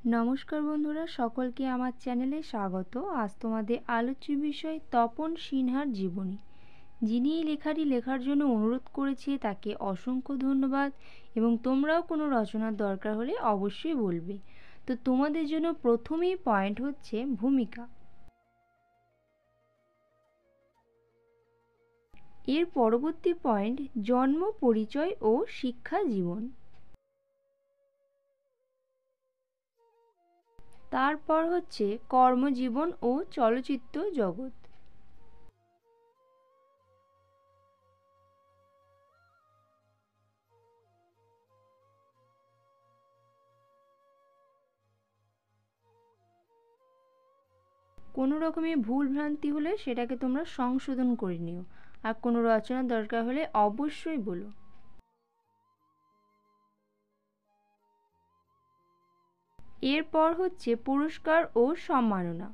নমস্কার বন্ধুরা, সকলকে আমার চ্যানেলে স্বাগত। আজ তোমাদের আলোচ্য বিষয় তপন সিনহার জীবনী। যিনি এই লেখাটি লেখার জন্য অনুরোধ করেছে তাকে অসংখ্য ধন্যবাদ, এবং তোমরাও কোনো রচনার দরকার হলে অবশ্যই বলবে। তো তোমাদের জন্য প্রথমেই পয়েন্ট হচ্ছে ভূমিকা। এর পরবর্তী পয়েন্ট জন্ম, পরিচয় ও শিক্ষা জীবন। তারপর হচ্ছে কর্মজীবন ও চলচ্চিত্র জগৎ। কোনো রকমের ভুল ভ্রান্তি হলে সেটাকে তোমরা সংশোধন করে নিও, আর কোনো রচনার দরকার হলে অবশ্যই বলো। এরপর হচ্ছে পুরস্কার ও সম্মাননা।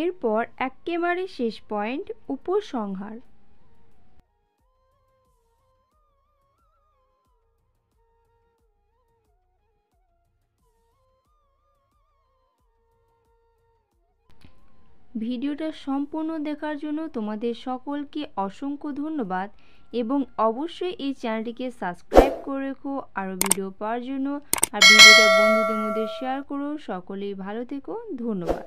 এরপর একেবারে শেষ পয়েন্ট উপসংহার। ভিডিওটা সম্পূর্ণ দেখার জন্য তোমাদের সকলকে অসংখ্য ধন্যবাদ, এবং অবশ্যই এই চ্যানেলটিকে সাবস্ক্রাইব করে রেখো আরও ভিডিও পাওয়ার জন্য। আর ভিডিওটা বন্ধুদের মধ্যে শেয়ার করো। সকলেই ভালো থেকো, ধন্যবাদ।